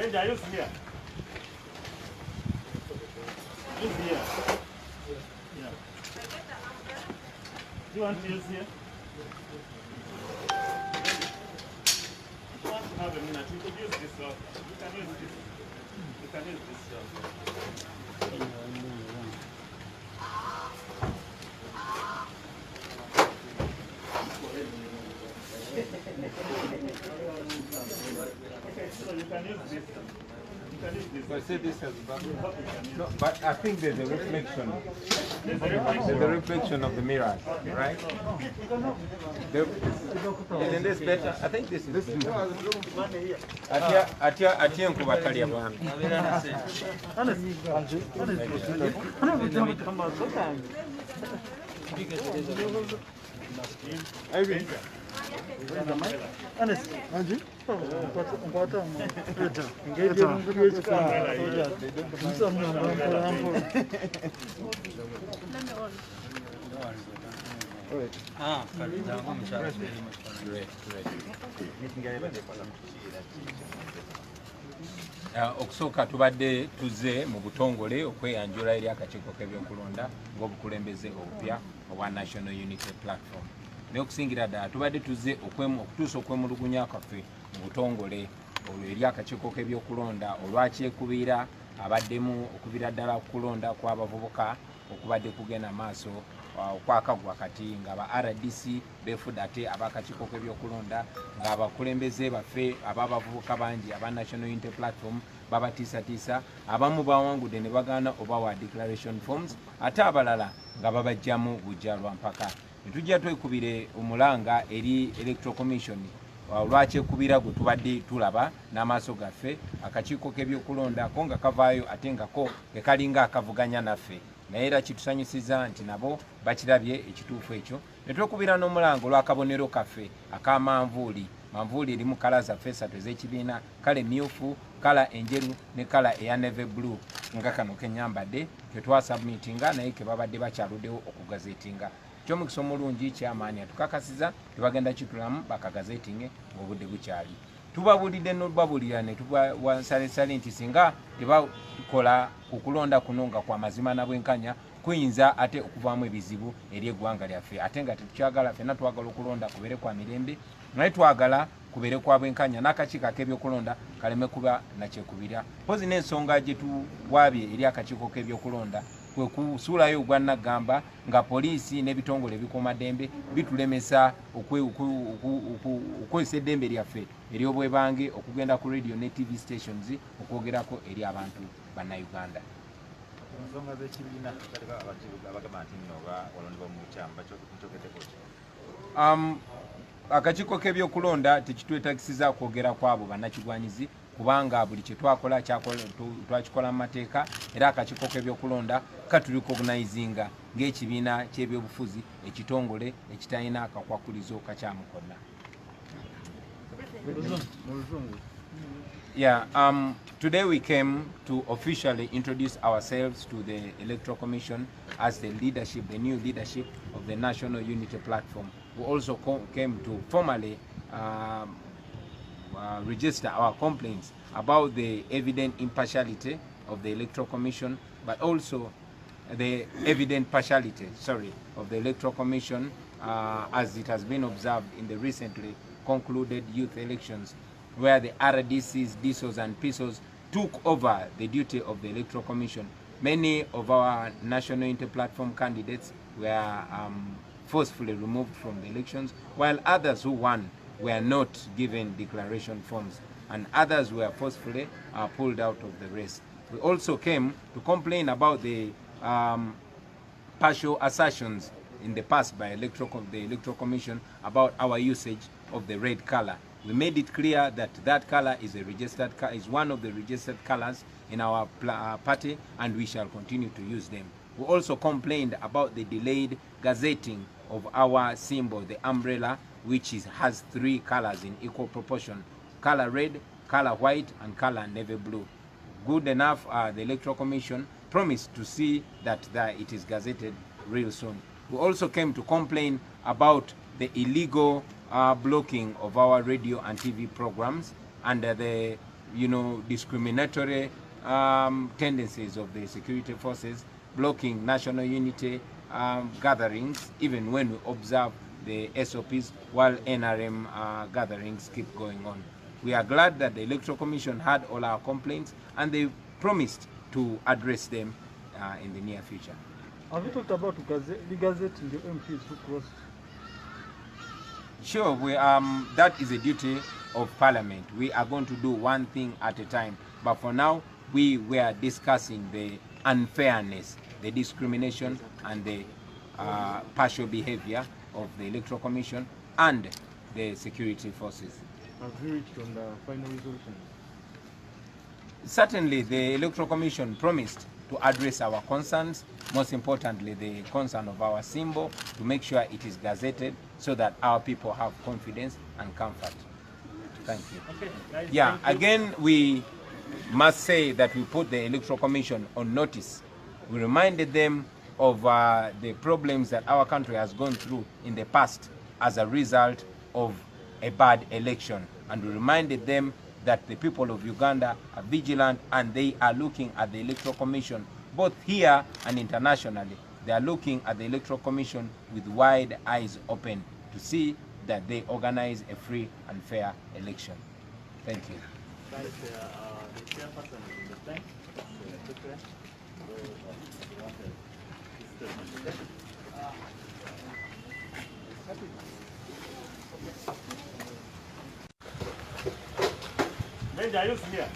Benja, use here. Use here. Yeah. Do you want to use here? If you want to have a minute, you could use this also. You can use this. You can use this also. Okay, so you can use this. You can use this. I say this has no, but I think there's a reflection. There's a reflection. There's a reflection of the mirror, right? Isn't this better? I think this is better. Atia nkubatali abami. Okusooka tubadde tuze mu butongole okweyanjula eri akakiiko k'ebyokulonda ng'obukulembeze obupya obwa National Unity Platform. Naye okusingira ddala tubadde tuze okutuusa okwemulugunya kwaffe mu butongole olwo eri akakiiko k'ebyokulonda olwakyekubira abaddemu okubira ddala okulonda kw'abavubuka okubadde kugenda maaso okwakagwa kati nga aba RDC befudde ate ab'akakiiko k'ebyokulonda ng'abakulembeze baffe ab'abavubuka bangi aba National Unity Platform babatiisatiisa abamu bawangudde ne bagaana obawa declaration forms ate abalala nga babajjamu bujja lwa mpaka. Ne tujja twekubire omulanga eri Electoral Commission olwakyekubira gwe tubadde tulaba n'amaaso gaffe akakiiko k'ebyokulonda ko nga kavaayo ate nga ko kekalinga akavuganya naffe. Naye era kitusanyusiza nti nabo bakirabye ekituufu ekyo. Ne twekubira n'omulanga olw'akabonero kaffe akamanvuuli. Manvuuli erimu kala zaffe esatu ez'ekibiina, kala emmyufu, kala enjeru ne kala eya navy blue nga kano kenyambadde ke twasubmitinga naye ke babadde bakyaluddewo okugazeetinga. Ky'omukisa omulungi kyamaanyi atukakasiza tebagenda kitulamu bakagazeetinge ng'obudde bukyali. Tubabulidde n'obabulira ne tubawasalesale nti singa tebakola ku kulonda kuno nga kwa mazima na bwenkanya kuyinza ate okuvaamu ebizibu eri eggwanga lyaffe ate nga tetukyagala ffenna twagala okulonda kubeere kwa mirembe naye twagala kubeere kwa bwenkanya n'akakiiko ak'ebyokulonda kaleme kuba nakyekubira. Mpozi n'ensonga gye tuwaabye eri akakiiko k'ebyokulonda kwe kusuulayo ogwannagamba nga poliisi n'ebitongole ebikuumaddembe bitulemesa okwesa eddembe lyaffe ery'obwebange okugenda ku radio ne TV stations okwogerako eri abantu bannayuganda. Akakiiko k'ebyokulonda tekitwetagisiza kwogera kwabo bannakigwanyizi kubanga buli kye twakola twakikola mu mateeka era akakiiko k'ebyokulonda katulikognizinga ng'ekibiina ky'ebyobufuzi ekitongole ekitalina akakwakulizo kakyamukonna. Yeah, today we came to officially introduce ourselves to the Electoral Commission as the leadership, the new leadership of the National Unity Platform. We also came to formally register our complaints about the evident impartiality of the Electoral Commission, but also the evident partiality, of the Electoral Commission as it has been observed in the recently concluded youth elections, where the RDCs, DSOs and PSOs took over the duty of the Electoral Commission. Many of our National Unity Platform candidates were forcefully removed from the elections, while others who won were not given declaration forms, and others were forcefully pulled out of the race. We also came to complain about the partial assertions in the past by the Electoral Commission about our usage of the red color. We made it clear that that color is is one of the registered colors in our party, and we shall continue to use them. We also complained about the delayed gazetting of our symbol, the umbrella, which has 3 colors in equal proportion: color red, color white, and color navy blue. Good enough, the Electoral Commission promised to see that it is gazetted real soon. We also came to complain about the illegal blocking of our radio and TV programs under the discriminatory tendencies of the security forces, blocking national unity gatherings, even when we observe the SOPs while NRM gatherings keep going on. We are glad that the Electoral Commission had all our complaints and they promised to address them in the near future. Have you talked about the gazette in the MPs who crossed? Sure, that is a duty of Parliament. We are going to do one thing at a time. But for now, we were discussing the unfairness, the discrimination, and the partial behavior of the Electoral Commission and the security forces. Have you reached on the final resolution? Certainly, the Electoral Commission promised to address our concerns, most importantly the concern of our symbol, to make sure it is gazetted so that our people have confidence and comfort. Thank you. Okay, guys, yeah, thank you. again, we must say that we put the Electoral Commission on notice. We reminded them of the problems that our country has gone through in the past as a result of a bad election. And we reminded them that the people of Uganda are vigilant and they are looking at the Electoral Commission, both here and internationally. They are looking at the Electoral Commission with wide eyes open to see that they organize a free and fair election. Thank you. Guys, the chairperson is in the bank. Benja, use here.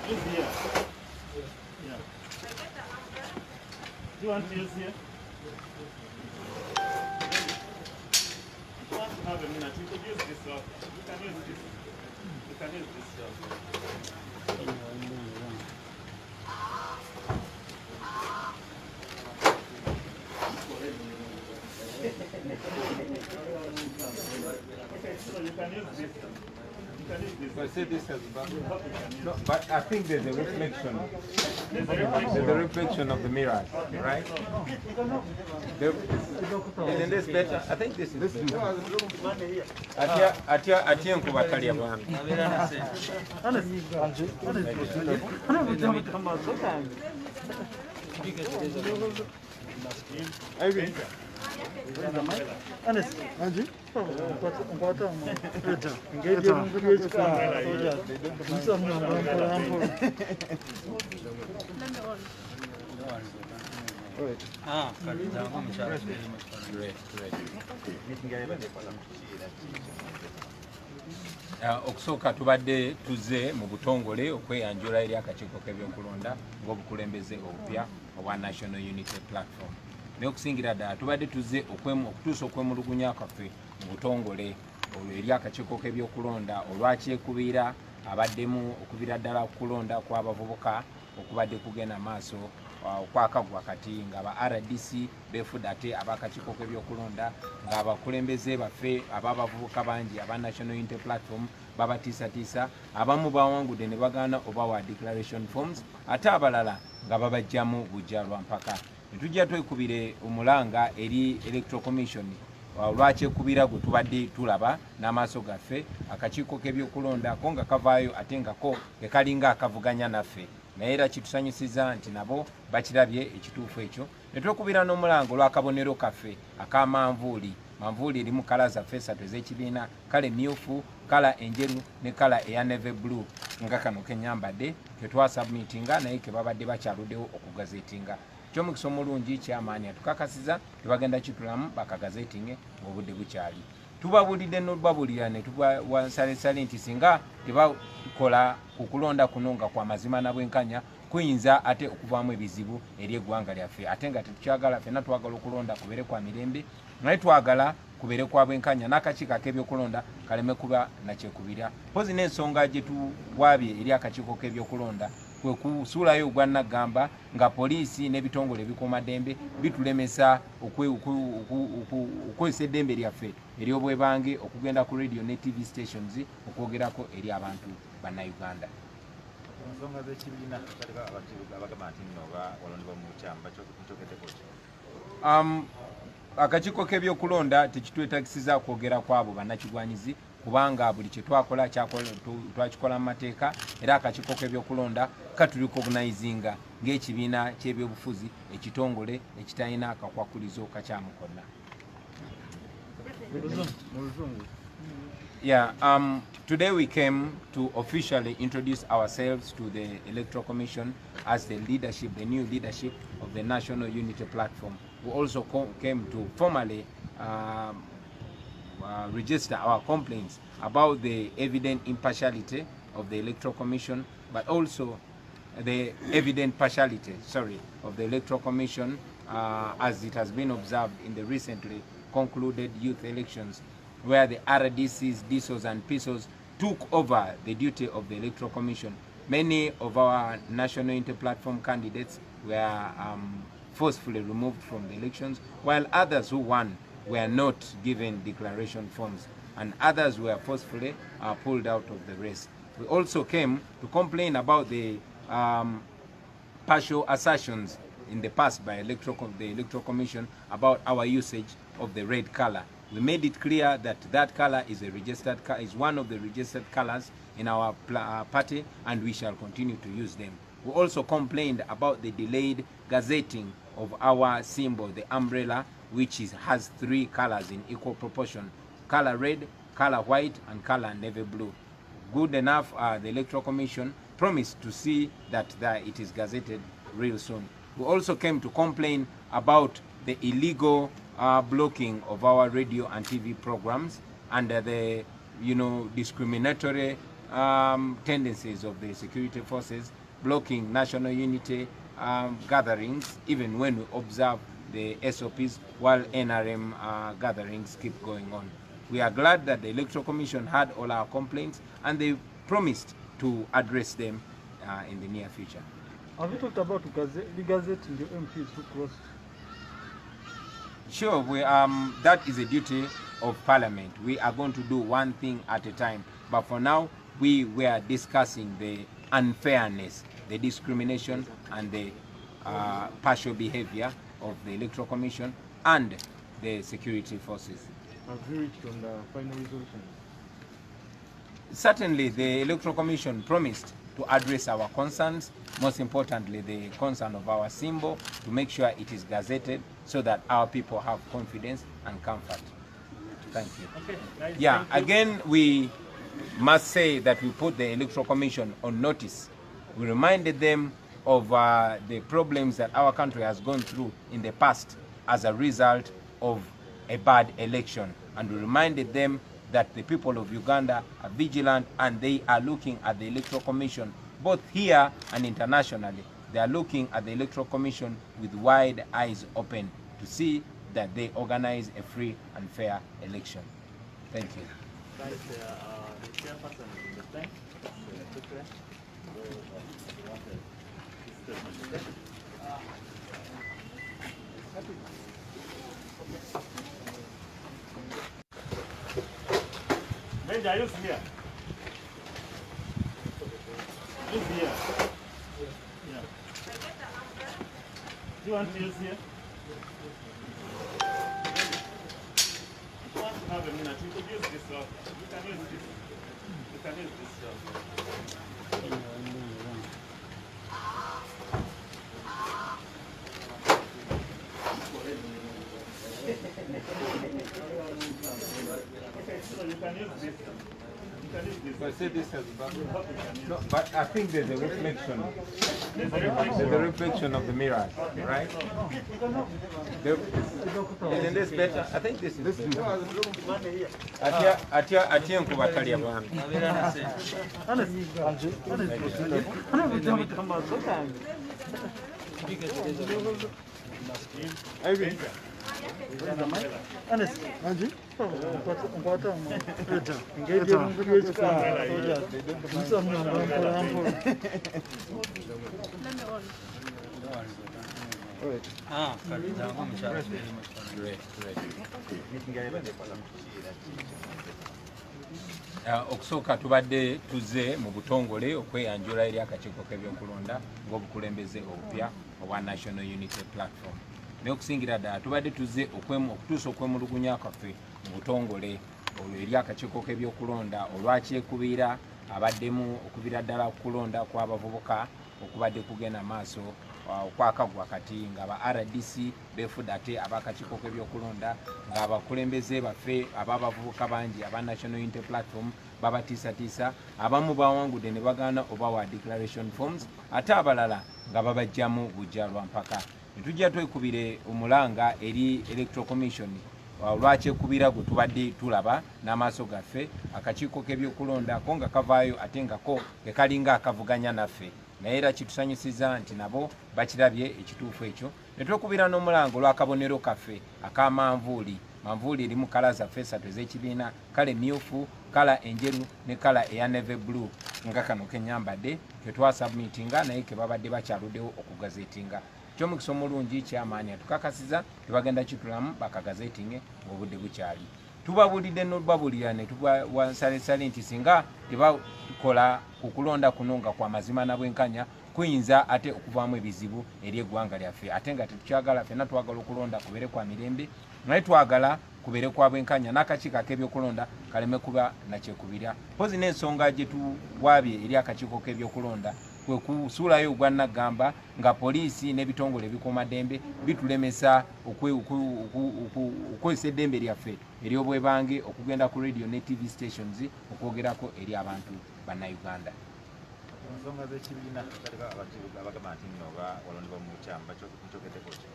Use here. Yeah. Do you want to use here? If you want to have a minute, you could use this. You can use this. You can use this. Okay, so you can use this. You can use this. But say this has back. You hope you can use No, but I think there's a reflection. There's a reflection. There's a reflection of the mirror, right? Isn't this better? I think this is better. Atia nkuba kalya bwami. Okusooka tubadde tuze mu butongole okweyanjula eri akakiiko k'ebyokulonda ng'obukulembeze obupya obwa National Unity Platform. Naye okusingira ddala tubadde tuze okutuusa okwemulugunya kwaffe mu butongole olwo eri akakiiko k'ebyokulonda olwakyekubira abaddemu okubira ddala okulonda kw'abavubuka okubadde kugenda maaso okwakagwa kati nga aba RDC befudde ate ab'akakiiko k'ebyokulonda ng'abakulembeze baffe ab'abavubuka bangi aba National Unity Platform babatiisatiisa, abamu bawangudde ne bagaana obawa declaration forms, ate abalala nga babajjamu bujja lwa mpaka. Ne tujja twekubire omulanga eri Electoral Commission olwakyekubira gwe tubadde tulaba n'amaaso gaffe akakiiko k'ebyokulonda ko nga kavaayo ate nga ko kekalinga akavuganya naffe, naye era kitusanyusiza nti nabo bakirabye ekituufu ekyo. Ne twekubira n'omulanga olw'akabonero kaffe akamanvuuli. Manvuuli erimu kala zaffe esatu ez'ekibiina, kala emmyufu, kala enjeru ne kala eya navy blue nga kano kenyambadde ke twasubmitinga naye ke babadde bakyaluddewo okugazetinga. Ky'omukisa omulungi kyamaanyi atukakasiza tebagenda kitulamu bakagazetinge ng'obudde bukyali. Tubabulidde n'obabulira ne tubasalesale nti singa tebakola ku kulonda kuno nga kwa mazima na bwenkanya kuyinza ate okuvaamu ebizibu eri eggwanga lyaffe, ate nga tetukyagala ffenna twagala okulonda kubeere kwa mirembe, naye twagala kubeere kwa bwenkanya n'akakiiko ak'ebyokulonda kaleme kuba nakyekubira. Mpozi n'ensonga gye tuwaabye eri akakiiko k'ebyokulonda kwe kusuulayo ogwannagamba nga poliisi n'ebitongole ebikuumaddembe bitulemesa okwesa eddembe lyaffe ery'obwebange okugenda ku radio ne TV stations okwogerako eri abantu bannayuganda. akakiiko k'ebyokulonda tekitwetagisiza kwogera kwabo bannakigwanyizi kubanga buli kye twakola twakikola mu mateeka era akakiiko k'ebyokulonda katulikognizinga ng'ekibiina ky'ebyobufuzi ekitongole ekitalina kakwakulizo kakyamukonna. Yeah, today we came to officially introduce ourselves to the Electoral Commission as the leadership, the new leadership of the National Unity Platform. We also came to formally register our complaints about the evident impartiality of the Electoral Commission, but also the evident partiality, of the Electoral Commission as it has been observed in the recently concluded youth elections, where the RDCs, DSOs and PSOs took over the duty of the Electoral Commission. Many of our National Unity Platform candidates were forcefully removed from the elections, while others who won were not given declaration forms, and others were forcefully pulled out of the race. We also came to complain about the partial assertions in the past by the Electoral Commission about our usage of the red color. We made it clear that that color is is one of the registered colors in our party, and we shall continue to use them. We also complained about the delayed gazetting of our symbol, the umbrella, which has 3 colors in equal proportion: color red, color white, and color navy blue. Good enough, the Electoral Commission promised to see that it is gazetted real soon. We also came to complain about the illegal blocking of our radio and TV programs under the discriminatory tendencies of the security forces, blocking national unity gatherings even when we observe the SOPs while NRM gatherings keep going on. We are glad that the Electoral Commission had all our complaints and they promised to address them in the near future. Have you talked about regazetting the MPs who crossed? Sure, that is a duty of Parliament. We are going to do one thing at a time. But for now, we were discussing the unfairness, the discrimination, and the partial behavior of the Electoral Commission and the security forces. Have you reached on the final resolution? Certainly, the Electoral Commission promised to address our concerns, most importantly the concern of our symbol, to make sure it is gazetted so that our people have confidence and comfort. Thank you. Okay, nice. Yeah, Thank you. again, we must say that we put the Electoral Commission on notice. We reminded them of the problems that our country has gone through in the past as a result of a bad election. And we reminded them that the people of Uganda are vigilant and they are looking at the Electoral Commission, both here and internationally. They are looking at the Electoral Commission with wide eyes open to see that they organize a free and fair election. Thank you. Guys, the chairperson in the bank, Kitebe, Benja, use here. Use here. Yeah. Do you want to use here? If you want to have a minute, you could use this. You can use this. You can use this. So you can use this. You can use this. But say this has no, but I think there's a reflection. There's a reflection. There's a reflection of the mirror, right? Isn't this better? I think this is better. Atia nkubatalya bwami. Okusooka tubadde tuze mu butongole okweyanjula eri akakiiko k'ebyokulonda ng'obukulembeze obupya obwa National Unity Platform. n'okusingira ddala tubadde tuzze okutuusa okwemulugunya kwaffe mu butongole olwo eri akakiiko k'ebyokulonda olwakyekubiira abaddemu okubiira ddala kulonda kw'abavubuka okubadde kugenda maaso okwakagwa kati nga aba RDC befudde ate ab'akakiiko k'ebyokulonda ng'abakulembeze baffe ab'abavubuka bangi aba National Unity Platform babatiisatiisa abamu bawangudde ne bagaana obawa declaration forms ate abalala nga babajjamu bujja lwa mpaka. Netujja twekubire omulanga eri Electoral Commission olwakyekubira gwe tubadde tulaba n'amaaso gaffe akakiiko k'ebyokulonda ko nga kavaayo ate nga ko kekalinga akavuganya naffe naye era kitusanyusiza nti nabo bakirabye ekituufu ekyo ne twekubira n'omulango olw'akabonero kaffe akamanvuuli manvuuli erimu kala zaffe esatu ez'ekibiina kala emmyufu kala enjeru ne kala eya navy blue nga kano kenyambadde ketwasubmitinga naye kebabadde bakyaluddewo okugazetinga kyomukisa omulungi kyamaani atukakasiza tebagenda kitulamu bakagazetinge ng'obudde bukyali tubabulidde n'obabulira ne tubasalesale nti singa tebakola ku kulonda kuno nga kwa mazima na bwenkanya kuyinza ate okuvaamu ebizibu eri eggwanga lyaffe ate nga tetukyagala ffenna twagala okulonda kubeere kwa mirembe naye twagala kubeere kwa bwenkanya n'akakiiko ak'ebyokulonda kaleme kuba nakyekubirya mpozi n'ensonga gye tuwaabye eri akakiiko k'ebyokulonda kwe kusuulayo ogwannagamba nga poliisi n'ebitongole ebikuumaddembe bitulemesa okukozesa eddembe lyaffe ery'obwebange okugenda ku radio ne TV stations okwogerako eri abantu bannayuganda. ensonga z'ekibiina abagamba nti nno balondebwa mu bukyamu bakyogeddeko ki?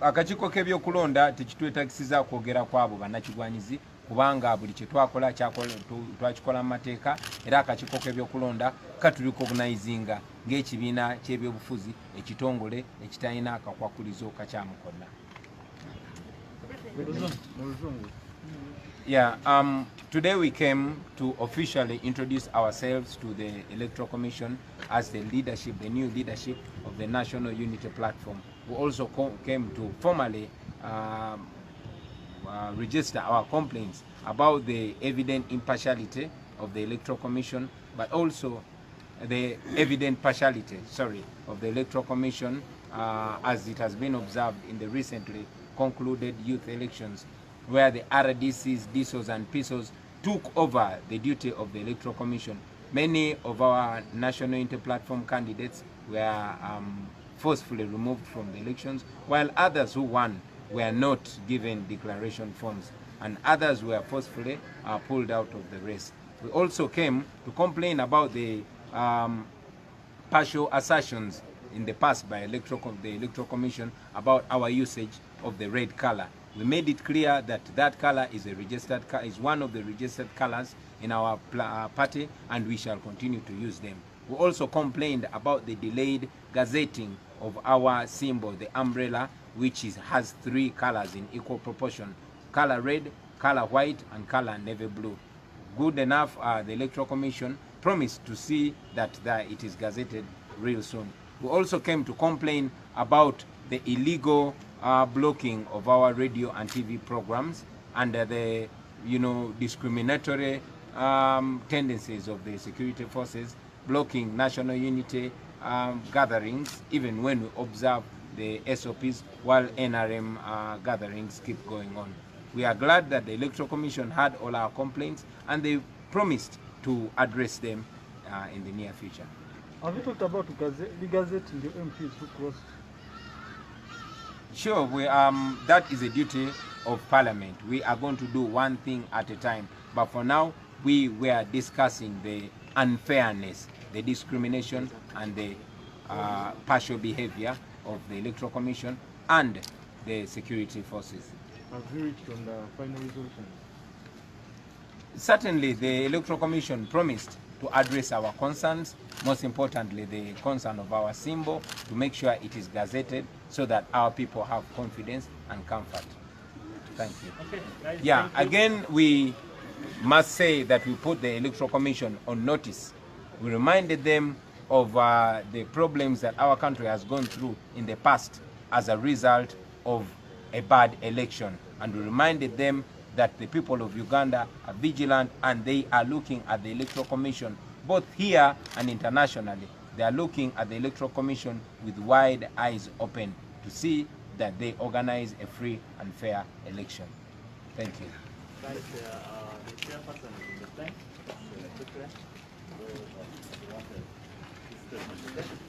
Akakiiko k'ebyokulonda tekitwetagisiza kwogera kwabo bannakigwanyizi kubanga buli kye twakola twakikola mu mateeka era akakiiko k'ebyokulonda katulikogunaizinga ng'ekibiina ky'ebyobufuzi ekitongole ekitalina akakwakulizo kakyamukonna. Yeah, today we came to officially introduce ourselves to the Electoral Commission as the leadership, the new leadership of the National Unity Platform. We also came to formally register our complaints about the evident impartiality of the Electoral Commission, but also the evident partiality, of the Electoral Commission as it has been observed in the recently concluded youth elections, where the RDCs, DSOs and PSOs took over the duty of the Electoral Commission. Many of our National Unity Platform candidates were forcefully removed from the elections, while others who won were not given declaration forms, and others were forcefully pulled out of the race. We also came to complain about the partial assertions in the past by the Electoral Commission about our usage of the red color. We made it clear that that color is is one of the registered colors in our party, and we shall continue to use them. We also complained about the delayed gazetting of our symbol, the umbrella, which has 3 colors in equal proportion: color red, color white, and color navy blue. Good enough, the Electoral Commission promised to see that it is gazetted real soon. We also came to complain about the illegal blocking of our radio and TV programs under the discriminatory tendencies of the security forces, blocking national unity gatherings even when we observe the SOPs while NRM gatherings keep going on. We are glad that the Electoral Commission had all our complaints and they promised to address them in the near future. Have you talked about the gazetting the MPs who crossed? Sure, that is a duty of Parliament. We are going to do one thing at a time. But for now, we were discussing the unfairness, the discrimination, and the partial behavior of the Electoral Commission and the security forces. Have you reached on the final resolution? Certainly, the Electoral Commission promised to address our concerns, most importantly the concern of our symbol, to make sure it is gazetted so that our people have confidence and comfort. Thank you. Okay, yeah, again, we must say that we put the Electoral Commission on notice. We reminded them of the problems that our country has gone through in the past as a result of a bad election. And we reminded them that the people of Uganda are vigilant and they are looking at the Electoral Commission, both here and internationally. They are looking at the Electoral Commission with wide eyes open. to see that they organize a free and fair election. Thank you. Guys, the chairperson is in the tank. Quickly. So, you want to statement.